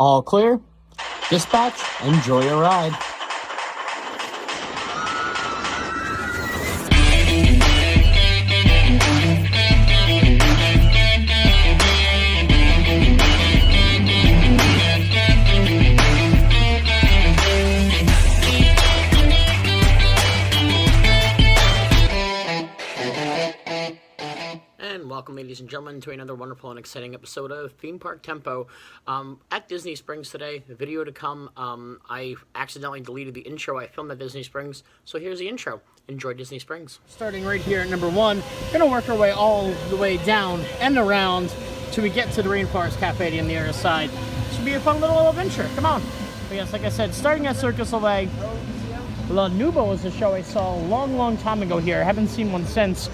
All clear. Dispatch, enjoy your ride. Welcome, ladies and gentlemen, to another wonderful and exciting episode of Theme Park Tempo. At Disney Springs today, the video to come. I accidentally deleted the intro I filmed at Disney Springs, so here's the intro. Enjoy Disney Springs. Starting right here at number 1, gonna work our way all the way down and around till we get to the Rainforest Cafe on the other side. Should be a fun little adventure. Come on. But yes, like I said, starting at Cirque du Soleil. La Nuba was a show I saw a long time ago here. I haven't seen one since.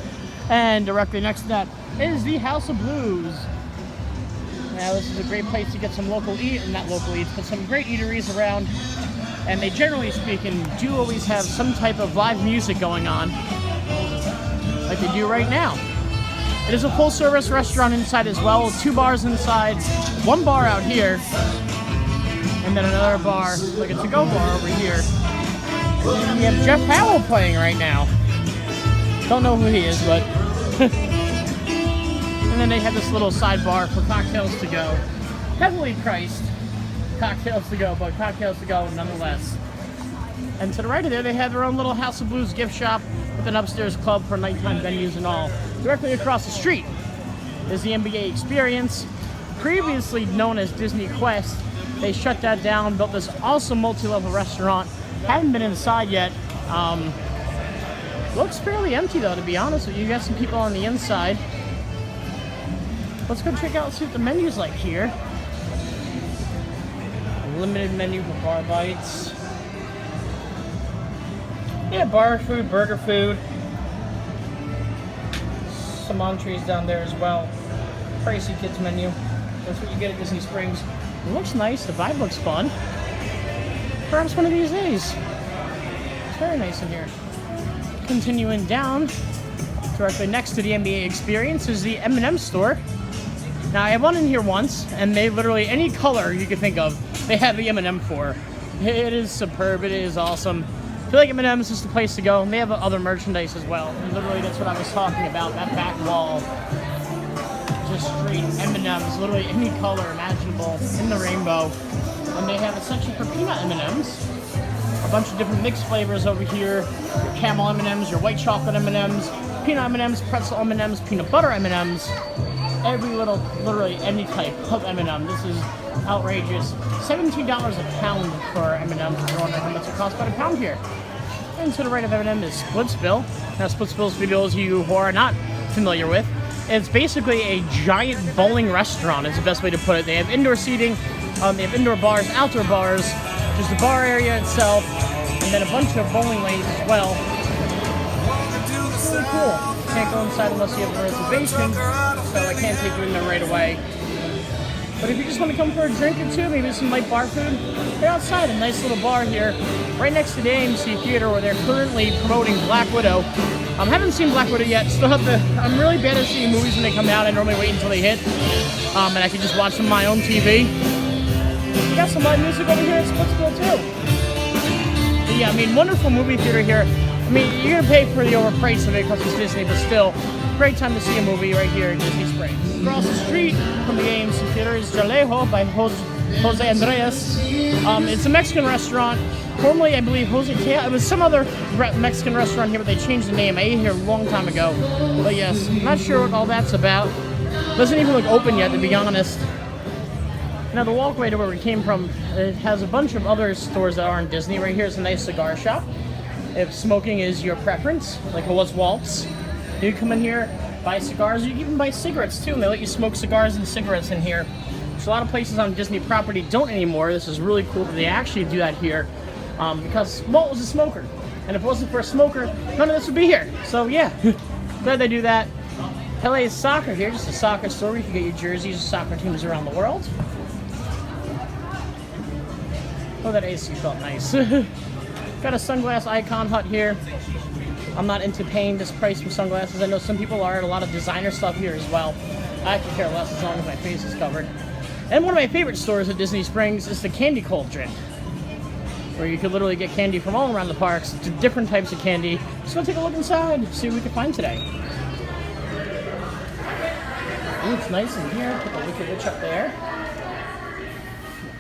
And directly next to that is the House of Blues. Now this is a great place to get some not local eats, but some great eateries around. And they, generally speaking, do always have some type of live music going on, like they do right now. It is a full-service restaurant inside as well, 2 bars inside, 1 bar out here, and then another bar, like a to-go bar over here. And we have Jeff Howell playing right now. Don't know who he is, but... And then they have this little sidebar for cocktails to go. Heavily priced cocktails to go, but cocktails to go nonetheless. And to the right of there, they have their own little House of Blues gift shop with an upstairs club for nighttime venues and all. Directly across the street is the NBA Experience, previously known as Disney Quest. They shut that down, built this awesome multi-level restaurant. Haven't been inside yet. Looks fairly empty though, to be honest with you. You got some people on the inside. Let's go check out, see what the menu's like here. A limited menu for bar bites. Yeah, bar food, burger food. Some entrees down there as well. Pricey kids menu. That's what you get at Disney Springs. It looks nice, the vibe looks fun. Perhaps one of these days. It's very nice in here. Continuing down, directly next to the NBA Experience is the M&M store. Now, I went in here once, and they literally, any color you could think of, they have the M&M for. It is superb, it is awesome. I feel like M&M is just the place to go, and they have other merchandise as well. And literally, that's what I was talking about, that back wall. Just straight M&Ms, literally any color imaginable in the rainbow. And they have a section for peanut M&Ms. A bunch of different mixed flavors over here. Your caramel M&Ms, your white chocolate M&Ms, peanut M&Ms, pretzel M&Ms, peanut butter M&Ms. Every little, literally any type of M&M. This is outrageous. $17 a pound for M&Ms. If you're wondering how much it costs by the pound here. And to the right of M&M is Splitsville. Now, Splitsville, for those of you who are not familiar with, it's basically a giant bowling restaurant is the best way to put it. They have indoor seating, they have indoor bars, outdoor bars, just the bar area itself, and then a bunch of bowling lanes as well. It's really cool. Can't go inside unless you have a reservation, so I can't take you in there right away. But if you just want to come for a drink or two, maybe some light bar food, they're outside, a nice little bar here, right next to the AMC Theater, where they're currently promoting Black Widow. I haven't seen Black Widow yet. Still have to. I'm really bad at seeing movies when they come out. I normally wait until they hit, and I can just watch them on my own TV. We got some live music over here at Splitsville too. But yeah, I mean, wonderful movie theater here. I mean, you're gonna pay for the overprice of it because it's Disney, but still, great time to see a movie right here in Disney Springs. Across the street from the AMC Theater is Jalejo by Jose Andres. It's a Mexican restaurant. Formerly, I believe, it was some other Mexican restaurant here, but they changed the name. I ate here a long time ago. But yes, I'm not sure what all that's about. Doesn't even look open yet, to be honest. Now, the walkway to where we came from, it has a bunch of other stores that aren't Disney. Right here is a nice cigar shop. If smoking is your preference, like it was Waltz, you come in here, buy cigars. You can even buy cigarettes, too, and they let you smoke cigars and cigarettes in here. Which a lot of places on Disney property don't anymore. This is really cool that they actually do that here. Because Walt was a smoker. And if it wasn't for a smoker, none of this would be here. So, yeah, glad they do that. LA Soccer here, just a soccer store where you can get your jerseys of soccer teams around the world. Oh, that AC felt nice. Got a sunglass icon hut here. I'm not into paying this price for sunglasses. I know some people are. A lot of designer stuff here as well. I could care less as long as my face is covered. And one of my favorite stores at Disney Springs is the Candy Cauldron, where you could literally get candy from all around the parks, different types of candy. Just gonna take a look inside, see what we can find today. Ooh, it's nice in here. Put the Wicked Witch up there.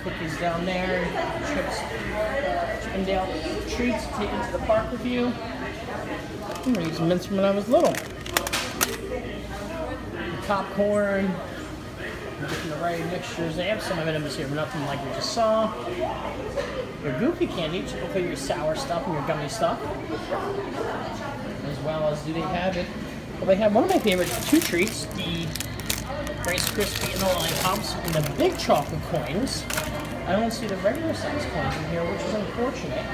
Cookies down there. Chips, Chippendale treats to take into the park with you. I'm gonna use mints from when I was little. Popcorn. Getting the right mixtures. They have some items here, but nothing like we just saw. Your goofy candy, typically your sour stuff and your gummy stuff. As well as, do they have it? Well, they have one of my favorite two treats, the Rice Krispie and the lollipops, and the big chocolate coins. I don't see the regular size coins in here, which is unfortunate.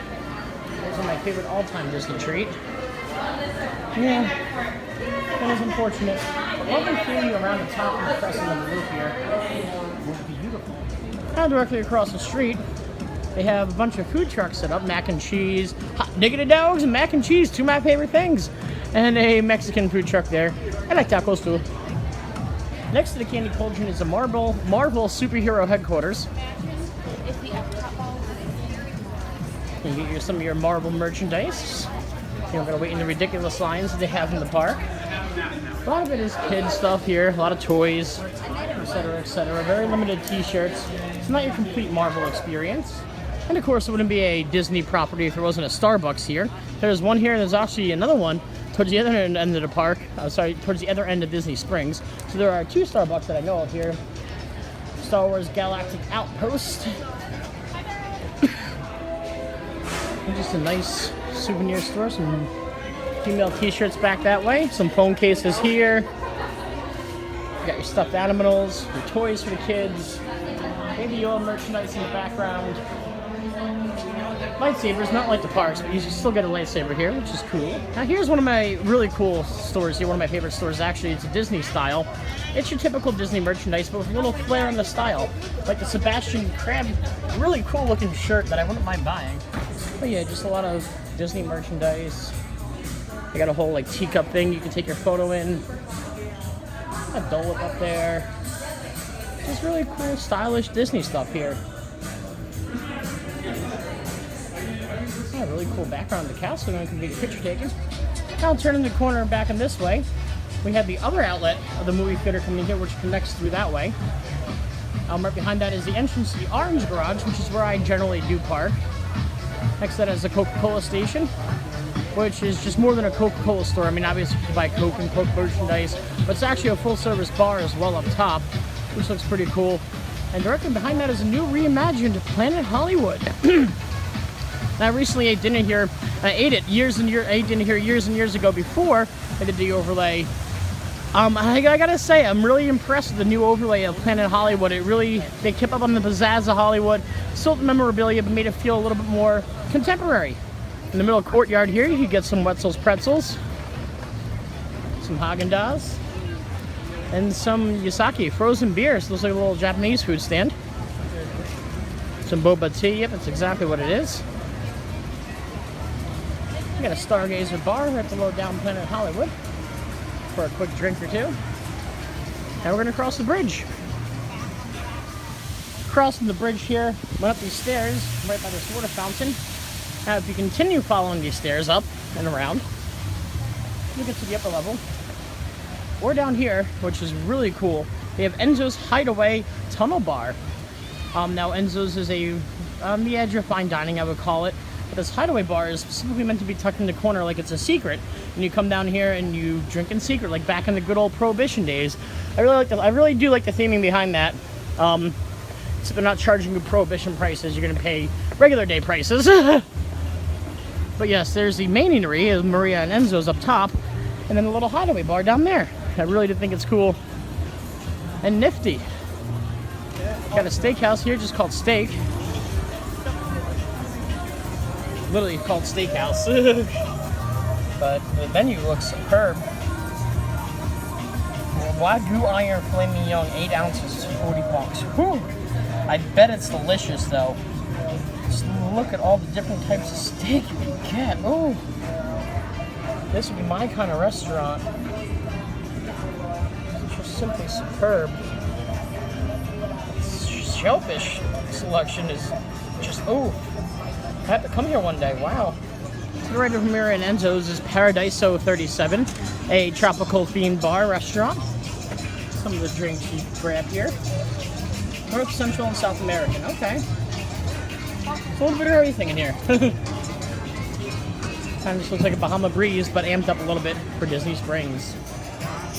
Those are my favorite all-time Disney treat. Yeah, that is unfortunate. But lovely feeling around the top and the crescent of the roof here would be beautiful. Now directly across the street, they have a bunch of food trucks set up, mac and cheese, hot diggity dogs and mac and cheese, two of my favorite things. And a Mexican food truck there. I like tacos too. Next to the Candy Cauldron is the Marvel superhero headquarters. You get some of your Marvel merchandise. You're not gonna wait in the ridiculous lines that they have in the park. A lot of it is kid stuff here, a lot of toys, etc., etc. Very limited t-shirts. It's not your complete Marvel experience. And of course, it wouldn't be a Disney property if there wasn't a Starbucks here. There's one here, and there's actually another one towards the other end of the park. Towards the other end of Disney Springs. So there are two Starbucks that I know of here. Star Wars Galactic Outpost. And just a nice souvenir store. Some female t-shirts back that way. Some phone cases here. You got your stuffed animals, your toys for the kids. Baby Yoda merchandise in the background. Lightsabers, not like the parks, but you still get a lightsaber here, which is cool. Now here's one of my really cool stores here, one of my favorite stores actually. It's a Disney style. It's your typical Disney merchandise, but with a little flair in the style. Like the Sebastian Crab, really cool looking shirt that I wouldn't mind buying. But yeah, just a lot of Disney merchandise. They got a whole like teacup thing you can take your photo in. A Dole Whip up there. Just really cool, stylish Disney stuff here. Yeah, really cool background of the castle. Going to get a picture taken. Now turning the corner back in this way, we have the other outlet of the movie theater coming in here, which connects through that way. Right behind that is the entrance to the Orange Garage, which is where I generally do park. Next to that is the Coca-Cola station, which is just more than a Coca-Cola store. I mean, obviously you can buy Coke and Coke merchandise, but it's actually a full-service bar as well up top, which looks pretty cool. And directly behind that is a new reimagined Planet Hollywood. I recently ate dinner here. I ate dinner here years and years ago before I did the overlay. I gotta say, I'm really impressed with the new overlay of Planet Hollywood. They kept up on the pizzazz of Hollywood, still the memorabilia, but made it feel a little bit more contemporary. In the middle courtyard here, you can get some Wetzel's pretzels, some Haagen-Dazs, and some Yasaki frozen beers. Looks like a little Japanese food stand. Some boba tea. Yep, that's exactly what it is. We got a Stargazer bar right below down Planet Hollywood for a quick drink or two. Now we're gonna cross the bridge. Crossing the bridge here, went up these stairs right by this water fountain. Now if you continue following these stairs up and around, you get to the upper level. We're down here, which is really cool. They have Enzo's Hideaway Tunnel Bar. Now Enzo's is on the edge of fine dining, I would call it. But this Hideaway Bar is specifically meant to be tucked in the corner like it's a secret. And you come down here and you drink in secret, like back in the good old Prohibition days. I really do like the theming behind that. So they're not charging you Prohibition prices, you're gonna pay regular day prices. But yes, there's the main eatery of Maria and Enzo's up top, and then the little Hideaway Bar down there. I really do think it's cool and nifty. Got a steakhouse here just called Steak. Literally called Steakhouse. But the menu looks superb. Wagyu Iron Filet Mignon, 8 ounces, 40 bucks. Whew. I bet it's delicious though. Just look at all the different types of steak you can get. Oh, this would be my kind of restaurant. It's just simply superb. Let's shellfish selection is just, oh, I have to come here one day. Wow. To the right of here in Enzo's is Paradiso 37, a tropical themed bar restaurant. Some of the drinks you grab here. North, Central, and South American. Okay. It's a little bit of everything in here. Kind of just looks like a Bahama breeze, but amped up a little bit for Disney Springs.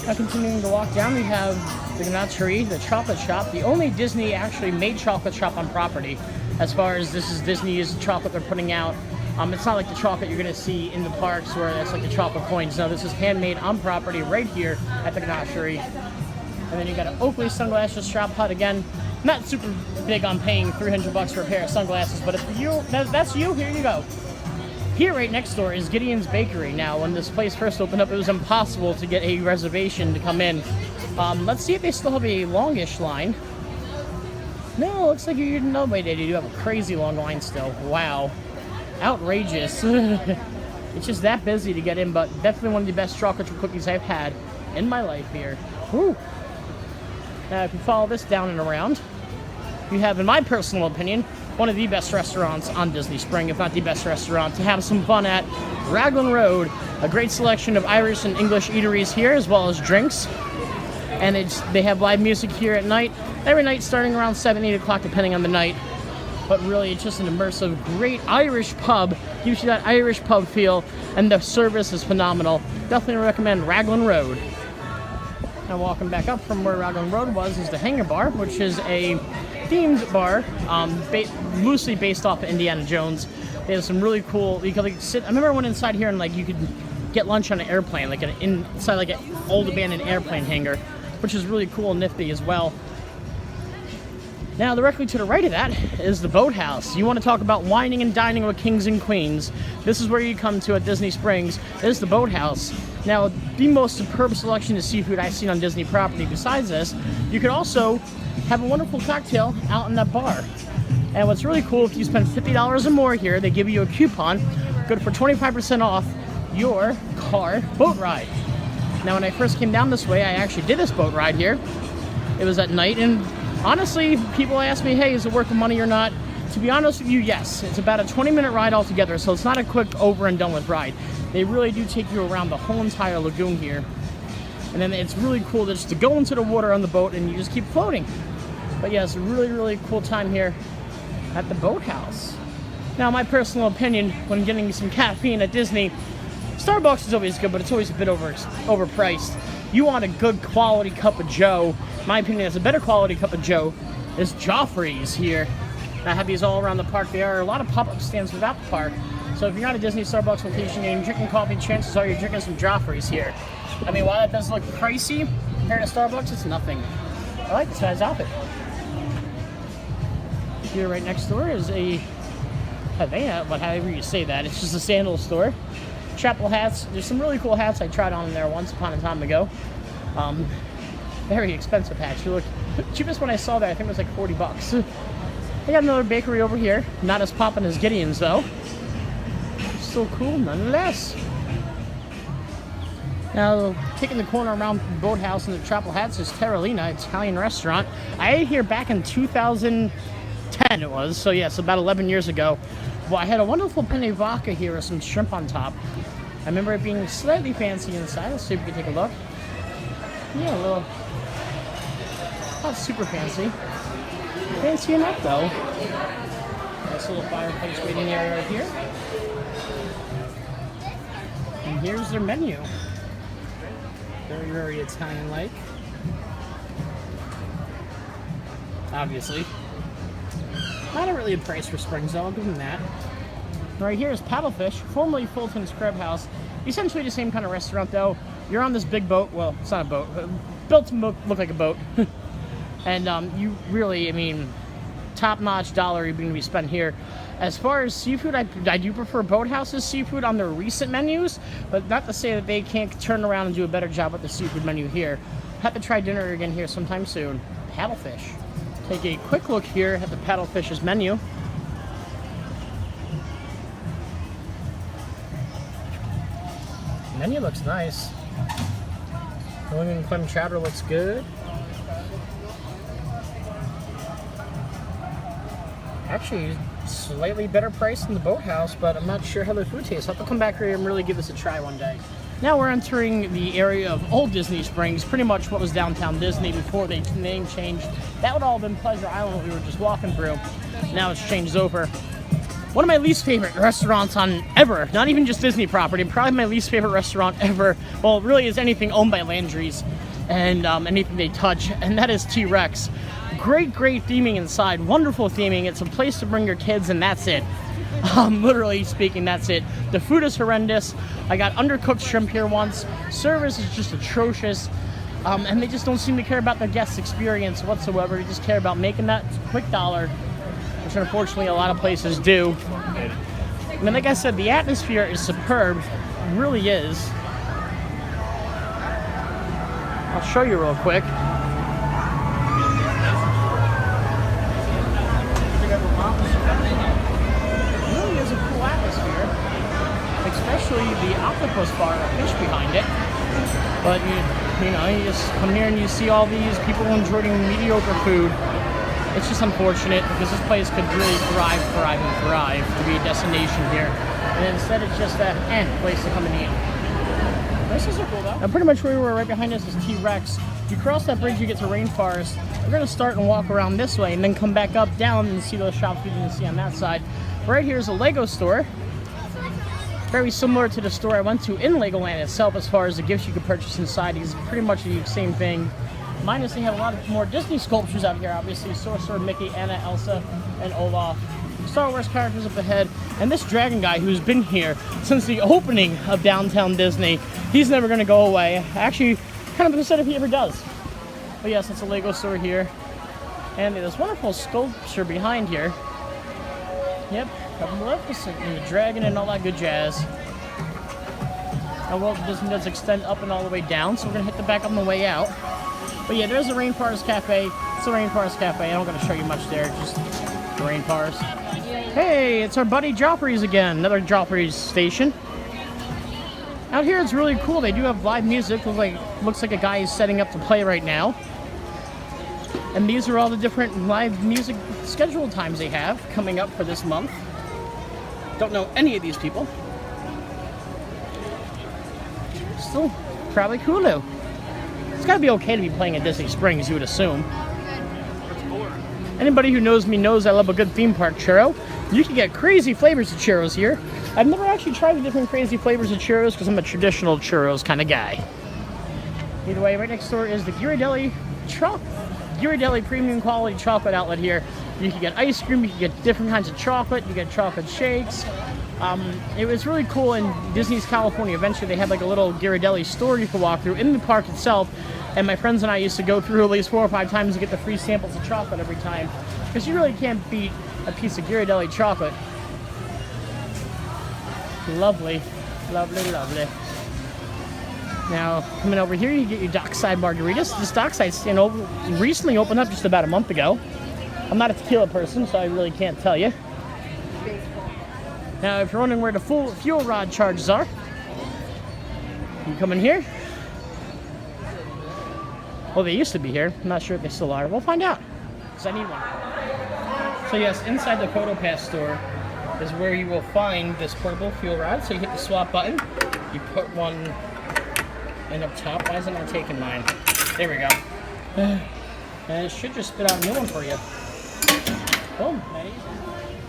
Now continuing to walk down, we have the Nachouri, the chocolate shop, the only Disney actually made chocolate shop on property. As far as this is Disney's chocolate they're putting out. It's not like the chocolate you're going to see in the parks where that's like the chocolate coins. No, this is handmade on property right here at the Nachouri. And then you got an Oakley sunglasses shop hut again. Not super big on paying $300 for a pair of sunglasses, but if you that's you, here you go. Here, right next door, is Gideon's Bakery. Now, when this place first opened up, it was impossible to get a reservation to come in. Let's see if they still have a longish line. No, looks like you know they do have a crazy long line still. Wow. Outrageous. It's just that busy to get in, but definitely one of the best chocolate chip cookies I've had in my life here. Woo. Now, if you follow this down and around, you have, in my personal opinion, one of the best restaurants on Disney Spring, if not the best restaurant, to have some fun at. Raglan Road, a great selection of Irish and English eateries here, as well as drinks. And they have live music here at night, every night starting around 7, 8 o'clock, depending on the night. But really, it's just an immersive, great Irish pub. Gives you that Irish pub feel, and the service is phenomenal. Definitely recommend Raglan Road. Now, walking back up from where Raglan Road was is the Hangar Bar, which is a themed bar, loosely based off of Indiana Jones. They have some really cool. You could like sit. I remember I went inside here and like you could get lunch on an airplane, like inside like an old abandoned airplane hangar, which is really cool and nifty as well. Now, directly to the right of that is the Boathouse. You want to talk about wining and dining with kings and queens. This is where you come to at Disney Springs. This is the Boathouse. Now, the most superb selection of seafood I've seen on Disney property. Besides this, you could also have a wonderful cocktail out in that bar. And what's really cool, if you spend $50 or more here, they give you a coupon good for 25% off your car boat ride. Now, when I first came down this way, I actually did this boat ride here. It was at night, and honestly, people ask me, hey, is it worth the money or not? To be honest with you, yes. It's about a 20-minute ride altogether, so it's not a quick over and done with ride. They really do take you around the whole entire lagoon here. And then it's really cool just to go into the water on the boat and you just keep floating. But yeah, it's a really, really cool time here at the Boathouse. Now, my personal opinion, when getting some caffeine at Disney, Starbucks is always good, but it's always a bit overpriced. You want a good quality cup of joe. In my opinion, that's a better quality cup of joe is Joffrey's here. And I have these all around the park. There are a lot of pop-up stands throughout the park. So if you're not a Disney Starbucks location and you're drinking coffee, chances are you're drinking some Joffrey's here. I mean, while that does look pricey compared to Starbucks, it's nothing. I like this guy's outfit. Here right next door is a Havana, but however you say that, it's just a sandal store. Chapel hats. There's some really cool hats I tried on there once upon a time ago. Very expensive hats. You look, cheapest one I saw there I think was like $40. They got another bakery over here. Not as poppin' as Gideon's though. Still cool nonetheless. Now, taking the corner around the Boathouse and the Chapel Hats is Terralina, Italian restaurant. I ate here back in 2010 it was, so yes, about 11 years ago. Well, I had a wonderful penne vodka here with some shrimp on top. I remember it being slightly fancy inside. Let's see if we can take a look. Yeah, a little, not super fancy. Fancy enough though. Nice little fireplace waiting area right here. And here's their menu. Very, very Italian-like. Obviously. Not really a price for Springs though, I'll give them that. Right here is Paddlefish, formerly Fulton's Crab House. Essentially the same kind of restaurant though. You're on this big boat, well, it's not a boat, built to look like a boat. And you really, I mean, top-notch dollar you're going to be spent here. As far as seafood, I do prefer Boathouse's seafood on their recent menus, but not to say that they can't turn around and do a better job with the seafood menu here. Have to try dinner again here sometime soon. Paddlefish. Take a quick look here at the Paddlefish's menu. The menu looks nice. New England clam chowder looks good. Actually, slightly better price than the Boathouse, but I'm not sure how the food tastes. I'll have to come back here and really give this a try one day. Now we're entering the area of Old Disney Springs, pretty much what was downtown Disney before they name changed. That would all have been Pleasure Island we were just walking through. Now it's changed over. One of my least favorite restaurants on ever, not even just Disney property, probably my least favorite restaurant ever. Well, it really is anything owned by Landry's and anything they touch, and that is T-Rex. Great theming inside, wonderful theming. It's a place to bring your kids, and that's it. Literally speaking, that's it. The food is horrendous. I got undercooked shrimp here once. Service is just atrocious. And they just don't seem to care about their guest experience whatsoever. They just care about making that quick dollar, which unfortunately a lot of places do. I mean, like I said, the atmosphere is superb. It really is. I'll show you real quick. Especially the octopus bar, a fish behind it. But you know, you just come here and you see all these people enjoying mediocre food. It's just unfortunate because this place could really thrive to be a destination here. And instead it's just a place to come and eat. Prices are cool though. Now pretty much where we were right behind us is T-Rex. If you cross that bridge you get to Rainforest. We're gonna start and walk around this way and then come back up, down and see those shops we didn't see on that side. Right here is a Lego store. Very similar to the store I went to in Legoland itself as far as the gifts you could purchase inside. It's pretty much the same thing. Minus they have a lot of more Disney sculptures out here, obviously. Sorcerer, Mickey, Anna, Elsa, and Olaf. Star Wars characters up ahead. And this dragon guy who's been here since the opening of downtown Disney, he's never going to go away. Actually, kind of upset if he ever does. But yes, it's a Lego store here. And there's wonderful sculpture behind here. Yep. Maleficent and the dragon and all that good jazz. And Walt Disney does extend up and all the way down, so we're gonna hit the back on the way out. But yeah, there's the Rainforest Cafe. It's the Rainforest Cafe. I'm not gonna show you much there, just the Rainforest. Hey, it's our buddy Joffrey's again, another Joffrey's station. Out here it's really cool. They do have live music. Looks like a guy is setting up to play right now. And these are all the different live music schedule times they have coming up for this month. Don't know any of these people. Still, probably Hulu. It's gotta be okay to be playing at Disney Springs, you would assume. Anybody who knows me knows I love a good theme park churro. You can get crazy flavors of churros here. I've never actually tried the different crazy flavors of churros because I'm a traditional churros kind of guy. Either way, right next door is the Ghirardelli premium quality chocolate outlet here. You can get ice cream, you can get different kinds of chocolate, you get chocolate shakes. It was really cool in Disney's California Adventure. They had like a little Ghirardelli store you could walk through in the park itself. And my friends and I used to go through at least 4 or 5 times to get the free samples of chocolate every time. Because you really can't beat a piece of Ghirardelli chocolate. Lovely, lovely, lovely. Now, coming over here, you get your Dockside Margaritas. This Dockside stand recently opened up just about a month ago. I'm not a tequila person, so I really can't tell you. Now, if you're wondering where the full fuel rod charges are, you come in here. Well, they used to be here. I'm not sure if they still are. We'll find out, because I need one. So yes, inside the PhotoPass store is where you will find this portable fuel rod. So you hit the swap button, you put one in up top. Why is it not taking mine? There we go. And it should just spit out a new one for you. Boom, that easy.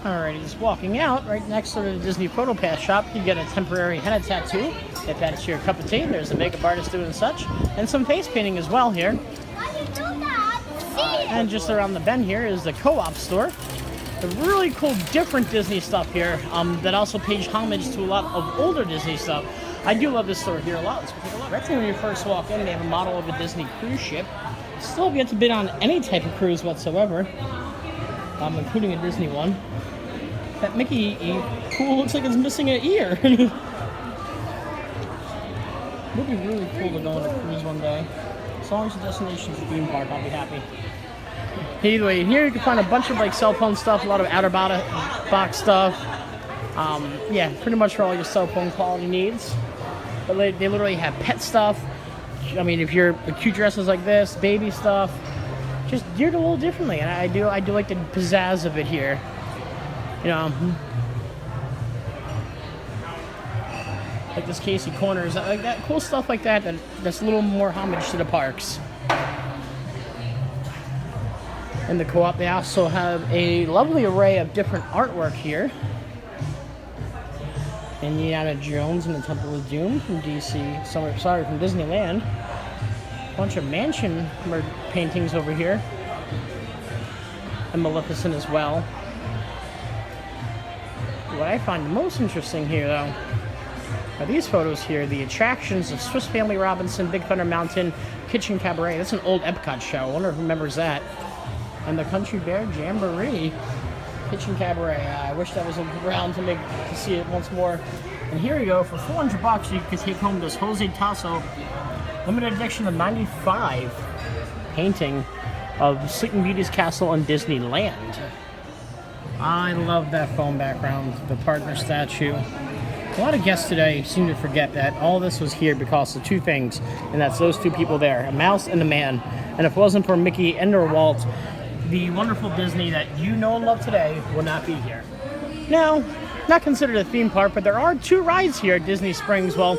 Alrighty, just walking out, right next to the Disney PhotoPass shop, you get a temporary henna tattoo, if that's your cup of tea. There's a makeup artist doing such, and some face painting as well here. And just around the bend here is the Co-op store. The really cool, different Disney stuff here that also pays homage to a lot of older Disney stuff. I do love this store here a lot. Let's go take a look. Right when you first walk in, they have a model of a Disney cruise ship. Still have yet to bid on any type of cruise whatsoever, including a Disney one. That Mickey pool looks like it's missing an ear. It would be really cool to go on a cruise one day. As long as the destination's a theme park, I'll be happy. Either way, here you can find a bunch of like cell phone stuff, a lot of outer box stuff. Yeah, pretty much for all your cell phone quality needs. But they literally have pet stuff. I mean, if you're cute dresses like this, baby stuff, just geared a little differently. And I do like the pizzazz of it here. You know, like this Casey Corners, like that cool stuff like that. That's a little more homage to the parks. In the co-op, they also have a lovely array of different artwork here. Indiana Jones and the Temple of Doom from DC. From Disneyland. A bunch of mansion paintings over here. And Maleficent as well. What I find most interesting here, though, are these photos here. The attractions of Swiss Family Robinson, Big Thunder Mountain, Kitchen Cabaret. That's an old Epcot show. I wonder who remembers that. And the Country Bear Jamboree. Kitchen Cabaret. I wish that was around to see it once more. And here you go. For $400, you can take home this Jose Tasso limited edition of '95 painting of Sleeping Beauty's castle in Disneyland. I love that foam background, the partner statue. A lot of guests today seem to forget that all this was here because of two things, and that's those two people there, a mouse and a man. And if it wasn't for Mickey and or Walt, the wonderful Disney that you know and love today would not be here. Now, not considered a theme park, but there are 2 rides here at Disney Springs. Well,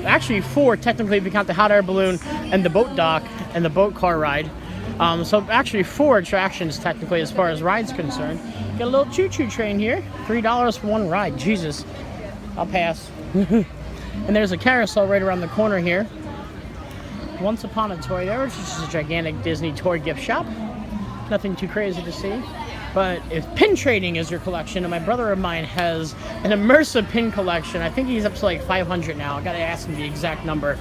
actually 4 technically if you count the hot air balloon and the boat dock and the boat car ride. So actually 4 attractions technically as far as rides concerned. Got a little choo-choo train here, $3 for one ride. Jesus, I'll pass. And there's a carousel right around the corner here. Once Upon a Toy there, which is a gigantic Disney toy gift shop. Nothing too crazy to see. But if pin trading is your collection, and my brother of mine has an immersive pin collection, I think he's up to like 500 now. I gotta ask him the exact number.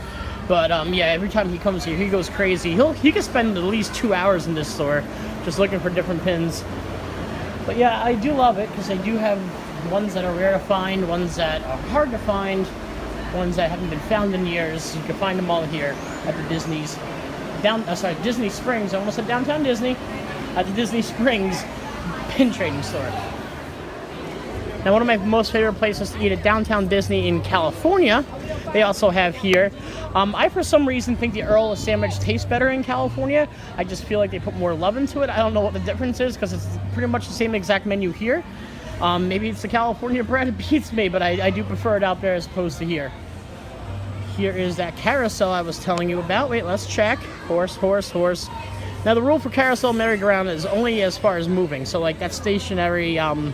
But yeah, every time he comes here, he goes crazy. He could spend at least 2 hours in this store just looking for different pins. But yeah, I do love it because I do have ones that are rare to find, ones that are hard to find, ones that haven't been found in years. You can find them all here at the Disney Springs. I almost said Downtown Disney. At the Disney Springs pin trading store. Now, one of my most favorite places to eat at Downtown Disney in California, they also have here. I, for some reason, think the Earl sandwich tastes better in California. I just feel like they put more love into it. I don't know what the difference is because it's pretty much the same exact menu here. Maybe it's the California bread, it beats me, but I do prefer it out there as opposed to here. Here is that carousel I was telling you about. Wait, let's check. Horse. Now, the rule for carousel merry-go-round is only as far as moving. So, like, that stationary, well,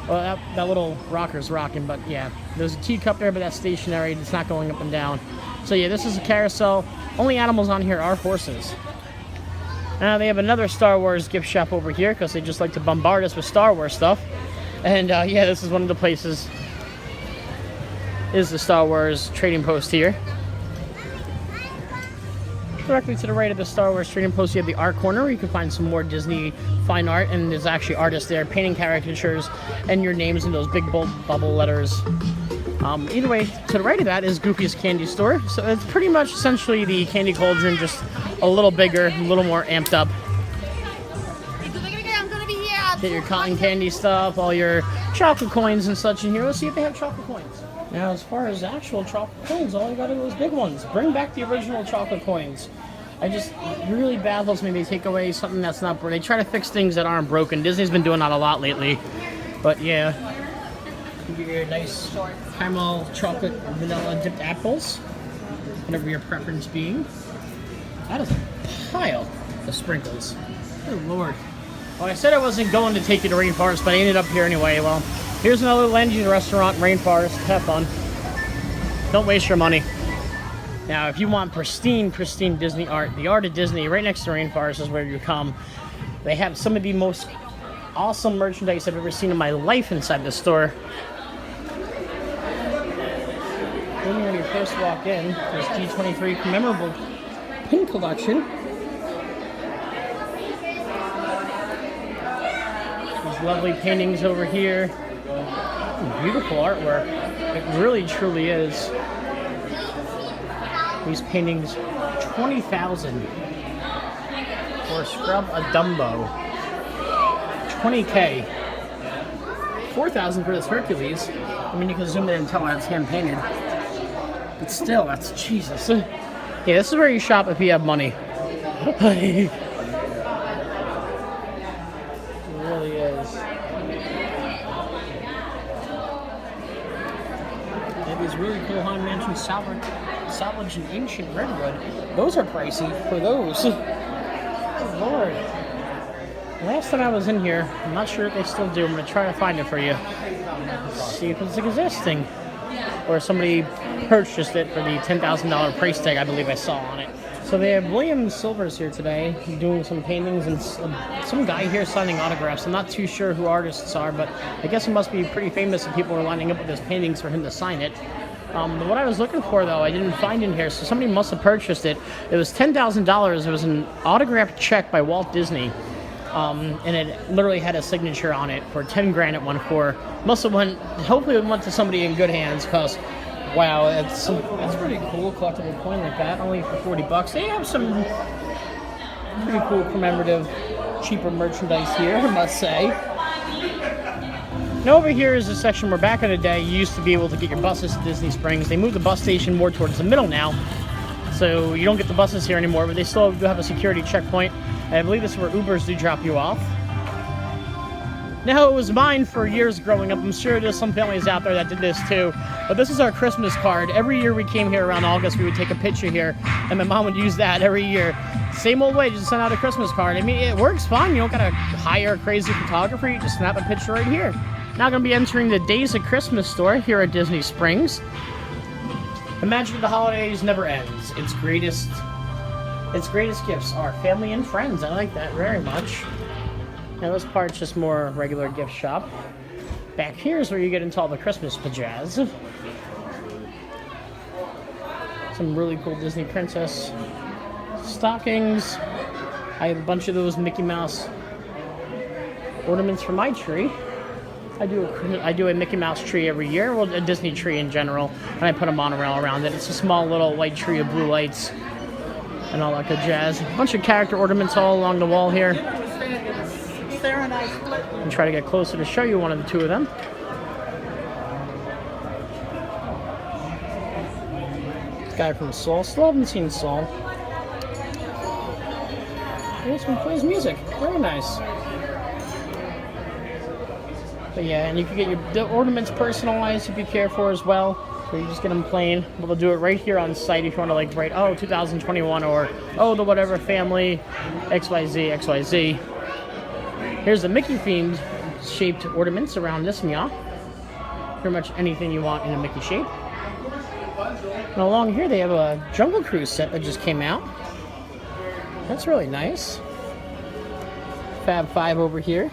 that little rocker's rocking, but yeah. There's a teacup there, but that's stationary. It's not going up and down. So, yeah, this is a carousel. Only animals on here are horses. Now, they have another Star Wars gift shop over here because they just like to bombard us with Star Wars stuff. And, yeah, this is one of the places. Is the Star Wars trading post here. Directly to the right of the Star Wars trading post, you have the art corner where you can find some more Disney fine art, and there's actually artists there painting caricatures and your names in those big bold bubble letters. Either way, to the right of that is Goofy's Candy Store. So it's pretty much essentially the Candy Cauldron, just a little bigger, a little more amped up. Get your cotton candy stuff, all your chocolate coins and such in here. Let's see if they have chocolate coins. Now, as far as actual chocolate coins, all you got are those big ones. Bring back the original chocolate coins. It really baffles me they take away something that's not broken. They try to fix things that aren't broken. Disney's been doing that a lot lately. But yeah, you get your nice caramel chocolate vanilla dipped apples, whatever your preference being. That is a pile of sprinkles. Good Lord. Well, I said I wasn't going to take you to Rainforest, but I ended up here anyway. Well, here's another Landy's restaurant, Rainforest. Have fun. Don't waste your money. Now, if you want pristine Disney art, the Art of Disney, right next to Rainforest is where you come. They have some of the most awesome merchandise I've ever seen in my life inside the store. Then when you first walk in, there's D23 commemorable pin collection. These lovely paintings over here. Beautiful artwork. It really, truly is. These paintings, $20,000 for Scrub a Dumbo. $20K. $4,000 for this Hercules. I mean, you can zoom in and tell when it's hand painted. But still, that's Jesus. Yeah, this is where you shop if you have money. It really is. really cool Haunted Mansion salvage and ancient redwood. Those are pricey for those. Oh, Lord. Last time I was in here, I'm not sure if they still do. I'm going to try to find it for you. See if it's existing. Or somebody purchased it for the $10,000 price tag I believe I saw on it. So they have William Silvers here today doing some paintings and some guy here signing autographs. I'm not too sure who artists are, but I guess it must be pretty famous if people are lining up with his paintings for him to sign it. What I was looking for, though, I didn't find in here, so somebody must have purchased it. It was $10,000. It was an autographed check by Walt Disney, and it literally had a signature on it for 10 grand it went for. Must have went, hopefully it went to somebody in good hands, because wow, that's pretty cool, collectible coin like that, only for 40 bucks. They have some pretty cool commemorative, cheaper merchandise here, I must say. Now over here is a section where back in the day you used to be able to get your buses to Disney Springs. They moved the bus station more towards the middle now, so you don't get the buses here anymore, but they still do have a security checkpoint. And I believe this is where Ubers do drop you off. Now, it was mine for years growing up. I'm sure there's some families out there that did this too. But this is our Christmas card. Every year we came here around August, we would take a picture here, and my mom would use that every year. Same old way, just send out a Christmas card. I mean, it works fine. You don't gotta hire a crazy photographer. You just snap a picture right here. Now I'm gonna be entering the Days of Christmas store here at Disney Springs. Imagine the holidays never ends. Its greatest gifts are family and friends. I like that very much. Now this part's just more regular gift shop. Back here is where you get into all the Christmas pajazz. Some really cool Disney princess stockings. I have a bunch of those Mickey Mouse ornaments for my tree. I do a Mickey Mouse tree every year, well, a Disney tree in general, and I put a monorail around it. It's a small little white tree of blue lights and all that good jazz. A bunch of character ornaments all along the wall here. And try to get closer to show you one of the two of them. This guy from Soul. Still haven't seen Soul. This one plays music. Very nice. But yeah, and you can get the ornaments personalized if you care for as well. So you just get them plain. But they'll do it right here on site if you want to like write, oh, 2021 or, oh, the whatever family, XYZ, XYZ. Here's the Mickey themed shaped ornaments around this meow. Pretty much anything you want in a Mickey shape. And along here they have a Jungle Cruise set that just came out. That's really nice. Fab 5 over here.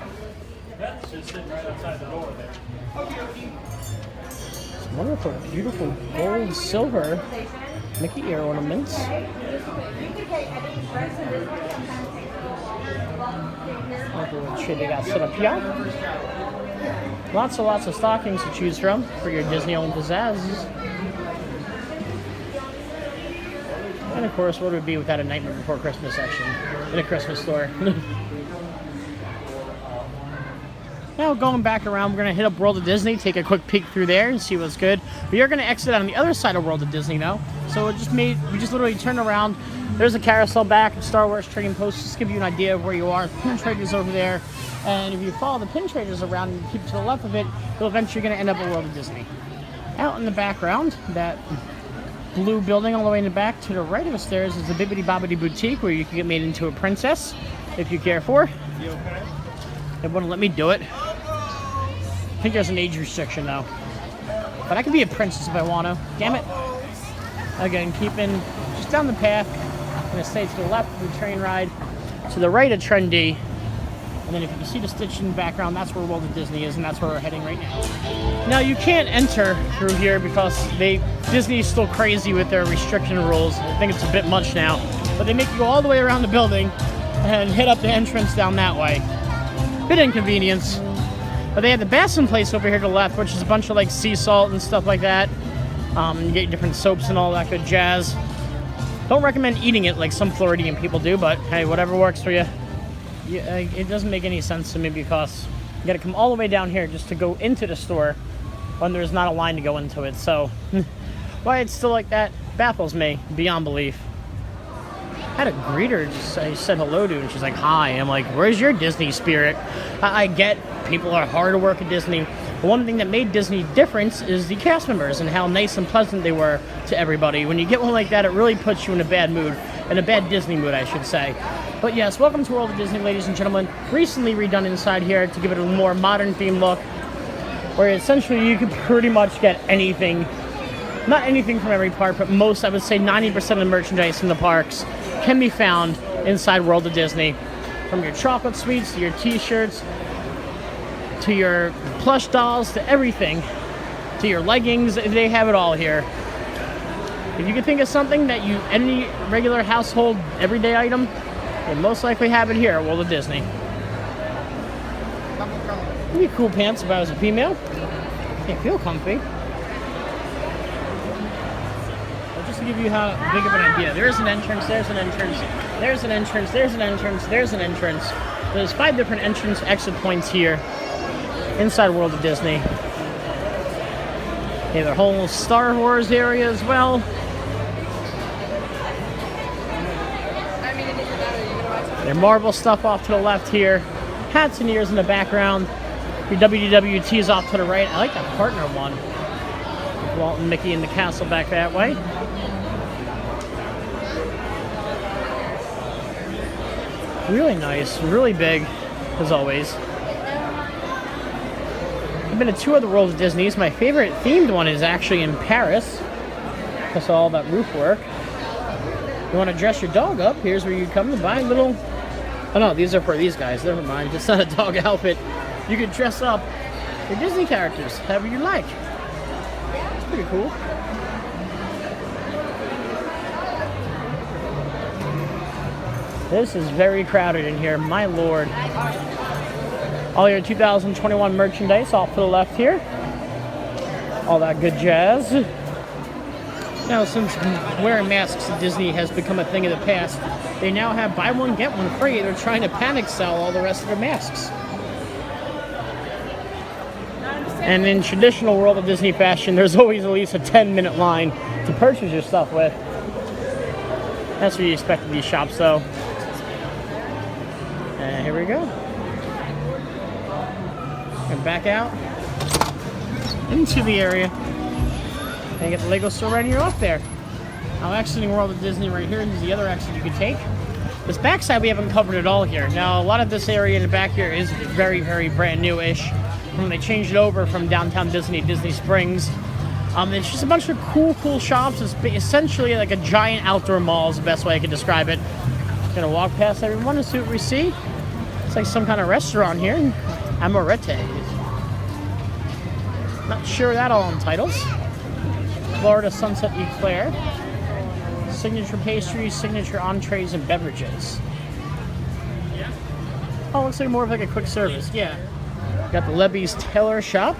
That's just sitting right outside the door there. Some wonderful, beautiful gold, silver Mickey ear ornaments. Look at what shit they got set up here. Lots of stockings to choose from for your Disney-owned pizzazzes. And of course, what would it be without a Nightmare Before Christmas section in a Christmas store? Now going back around, we're going to hit up World of Disney, take a quick peek through there and see what's good. We are going to exit on the other side of World of Disney now. So we just literally turn around. There's a carousel back, Star Wars trading post, just to give you an idea of where you are. Pin traders over there. And if you follow the pin traders around and keep to the left of it, you'll eventually going to end up at World of Disney. Out in the background, that blue building all the way in the back to the right of the stairs is the Bibbidi-Bobbidi Boutique, where you can get made into a princess if you care for. You okay? They wouldn't let me do it. I think there's an age restriction though. But I can be a princess if I want to. Damn it. Again, keeping just down the path. I'm going to stay to the left of the train ride. To the right of Trendy. And then if you can see the stitch in the background, that's where World of Disney is, and that's where we're heading right now. Now you can't enter through here because Disney's still crazy with their restriction rules. I think it's a bit much now. But they make you go all the way around the building and hit up the entrance down that way. Bit inconvenience. But they have the Bassin place over here to the left, which is a bunch of like sea salt and stuff like that. You get different soaps and all that good jazz. Don't recommend eating it like some Floridian people do, but hey, whatever works for you. It doesn't make any sense to me because you gotta come all the way down here just to go into the store when there's not a line to go into it. So why it's still like that baffles me beyond belief. I had a greeter I said hello to, and she's like, hi. I'm like, where's your Disney spirit? I get people are hard to work at Disney, The one thing that made Disney different is the cast members and how nice and pleasant they were to everybody. When you get one like that, it really puts you in a bad mood, in a bad Disney mood, I should say. But yes, welcome to World of Disney, ladies and gentlemen. Recently redone inside here to give it a more modern theme look, where essentially you can pretty much get anything, not anything from every park, but most, I would say 90% of the merchandise in the parks can be found inside World of Disney. From your chocolate sweets, to your t-shirts, to your plush dolls, to everything, to your leggings, they have it all here. If you can think of something that any regular household everyday item, they most likely have it here at World of Disney. It'd be cool pants if I was a female. They feel comfy. But just to give you how big of an idea, there's an entrance, there's an entrance, there's an entrance, there's an entrance, there's an entrance. There's 5 different entrance exit points here inside World of Disney. They have a whole Star Wars area as well. Their Marvel stuff off to the left here. Hats and ears in the background. Your WDWTs off to the right. I like that partner one. With Walt and Mickey in the castle back that way. Really nice, really big, as always. I've been to 2 other World of Disney's. My favorite themed one is actually in Paris. Because of all that roof work. You want to dress your dog up, here's where you come to buy little... Oh no, these are for these guys, never mind. It's not a dog outfit. You can dress up your Disney characters, however you like. It's pretty cool. This is very crowded in here, my lord. All your 2021 merchandise off to the left here. All that good jazz. Now, since wearing masks at Disney has become a thing of the past, they now have buy one, get one free. They're trying to panic sell all the rest of their masks. And in traditional World of Disney fashion, there's always at least a 10-minute line to purchase your stuff with. That's what you expect of these shops, though. And here we go. And back out into the area. And you get the Lego store right here off there. Now exiting World of Disney right here is the other exit you can take. This backside we haven't covered at all here. Now a lot of this area in the back here is very, very brand new-ish. When they changed it over from downtown Disney, Disney Springs. It's just a bunch of cool shops. It's essentially like a giant outdoor mall is the best way I can describe it. Gonna walk past everyone and see what we see. It's like some kind of restaurant here. Amorete. Not sure that all entitles. Florida Sunset Eclair. Signature pastries, signature entrees, and beverages. Oh, looks like more of like a quick service. Yeah. Got the Levy's Tailor Shop.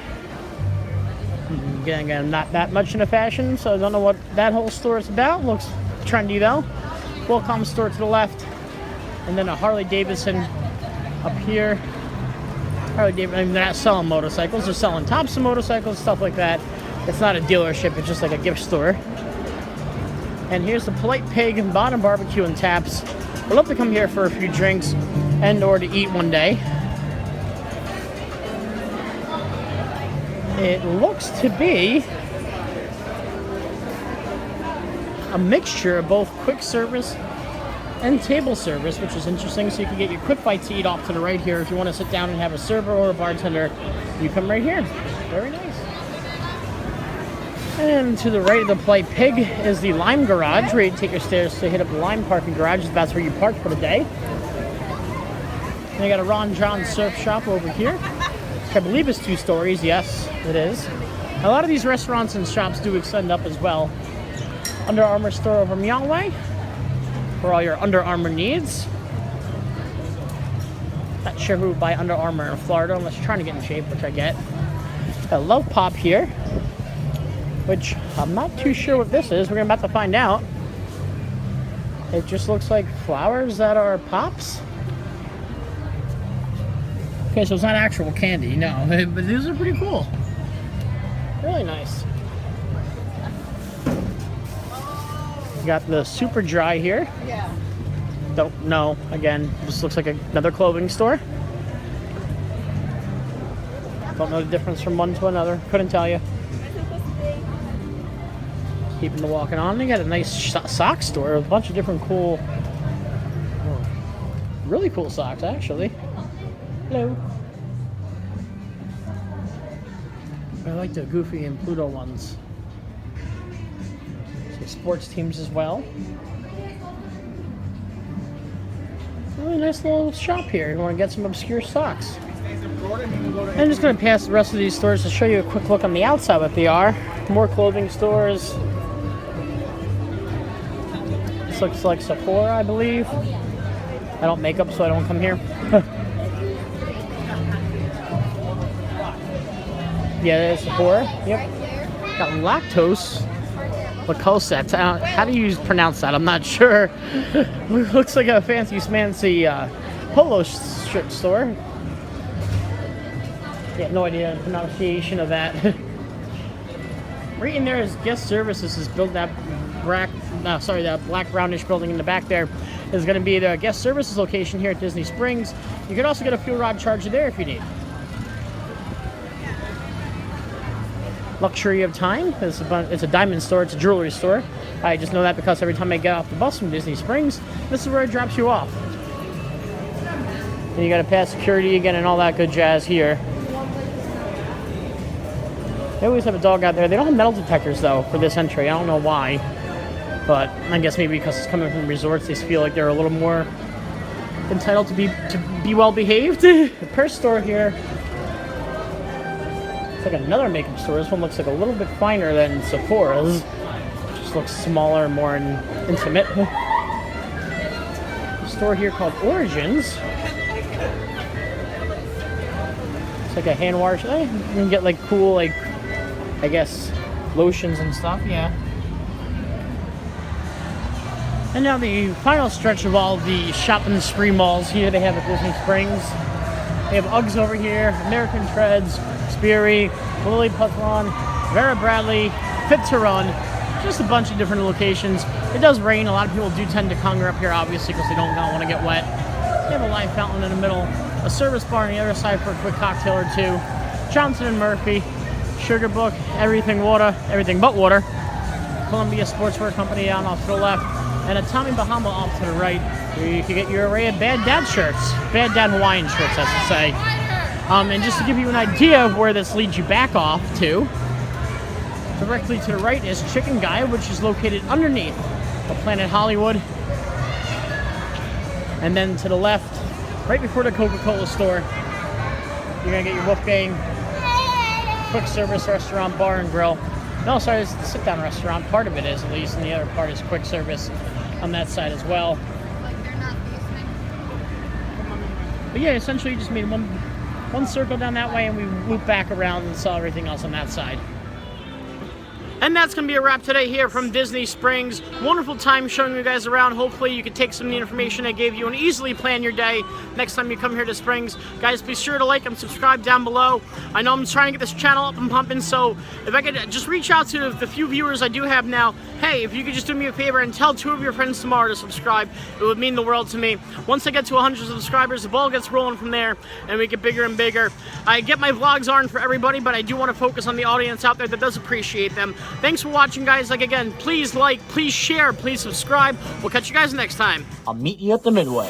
Again, I'm not that much into fashion, so I don't know what that whole store is about. Looks trendy though. Qualcomm store to the left. And then a Harley Davidson up here. Harley Davidson, I mean, they're not selling motorcycles, they're selling tops of motorcycles, stuff like that. It's not a dealership, it's just like a gift store. And here's the Polite Pig and Bottom Barbecue and Taps. We'd love to come here for a few drinks and or to eat one day. It looks to be a mixture of both quick service and table service, which is interesting. So you can get your quick bites to eat off to the right here. If you want to sit down and have a server or a bartender, you come right here. Very nice. And to the right of the Polite Pig is the Lime Garage, where you take your stairs to hit up the Lime Parking Garage. That's where you park for the day. And you got a Ron John Surf Shop over here. I believe it's 2 stories. Yes, it is. A lot of these restaurants and shops do extend up as well. Under Armour store over Meowway for all your Under Armour needs. Not sure who would buy Under Armour in Florida unless you're trying to get in shape, which I get. A Love Pop here, which I'm not too sure what this is. We're about to find out. It just looks like flowers that are pops. Okay, so it's not actual candy, no, but these are pretty cool. Really nice. You got the Super Dry here. Yeah. Don't know. Again, this looks like another clothing store. Don't know the difference from one to another. Couldn't tell you. Keeping the walking on. They got a nice sock store with a bunch of different cool, really cool socks actually. Hello. I like the Goofy and Pluto ones. Some sports teams as well. Really nice little shop here. You want to get some obscure socks. I'm just going to pass the rest of these stores to show you a quick look on the outside what they are. More clothing stores. This looks like Sephora, I believe. I don't make up, so I don't come here. Yeah, it's Sephora. Yep. Got lactose. Lacoste. How do you pronounce that? I'm not sure. Looks like a fancy schmancy polo shirt store. Yeah, no idea the pronunciation of that. Right in there is guest services. Is built that that black brownish building in the back there is going to be the guest services location here at Disney Springs. You could also get a fuel rod charger there if you need. Luxury of Time. It's a diamond store. It's a jewelry store. I just know that because every time I get off the bus from Disney Springs, this is where it drops you off. And you got to pass security again and all that good jazz here. They always have a dog out there. They don't have metal detectors though for this entry. I don't know why, but I guess maybe because it's coming from resorts, they feel like they're a little more entitled to be well behaved. The purse store here. It's like another makeup store. This one looks like a little bit finer than Sephora's. It just looks smaller, more intimate. A store here called Origins. It's like a hand wash. You can get like cool, like, I guess, lotions and stuff, yeah. And now the final stretch of all the shopping spree malls here they have at Disney Springs. They have Uggs over here, American Treads, Sperry, Lilliputron, Vera Bradley, Fit to Run, just a bunch of different locations. It does rain. A lot of people do tend to conquer up here, obviously, because they don't want to get wet. They have a live fountain in the middle, a service bar on the other side for a quick cocktail or two, Johnson & Murphy, Sugar Book, everything but water, Columbia Sportswear Company down off to the left, and a Tommy Bahama off to the right, where you can get your array of Bad Dad shirts, Bad Dad Hawaiian shirts, I should say. And just to give you an idea of where this leads you back off to, directly to the right is Chicken Guy, which is located underneath the Planet Hollywood. And then to the left, right before the Coca-Cola store, you're going to get your Wolfgang quick service restaurant, bar and grill. No, sorry, it's the sit-down restaurant. Part of it is, at least, and the other part is quick service on that side as well. But yeah, essentially you just made one circle down that way and we loop back around and saw everything else on that side. And that's going to be a wrap today here from Disney Springs. Wonderful time showing you guys around. Hopefully you could take some of the information I gave you and easily plan your day next time you come here to Springs. Guys, be sure to like and subscribe down below. I know I'm trying to get this channel up and pumping, so if I could just reach out to the few viewers I do have now, hey, if you could just do me a favor and tell 2 of your friends tomorrow to subscribe, it would mean the world to me. Once I get to 100 subscribers, the ball gets rolling from there and we get bigger and bigger. I get my vlogs aren't for everybody, but I do want to focus on the audience out there that does appreciate them. Thanks for watching, guys. Like, again, please like, please share, please subscribe. We'll catch you guys next time. I'll meet you at the Midway.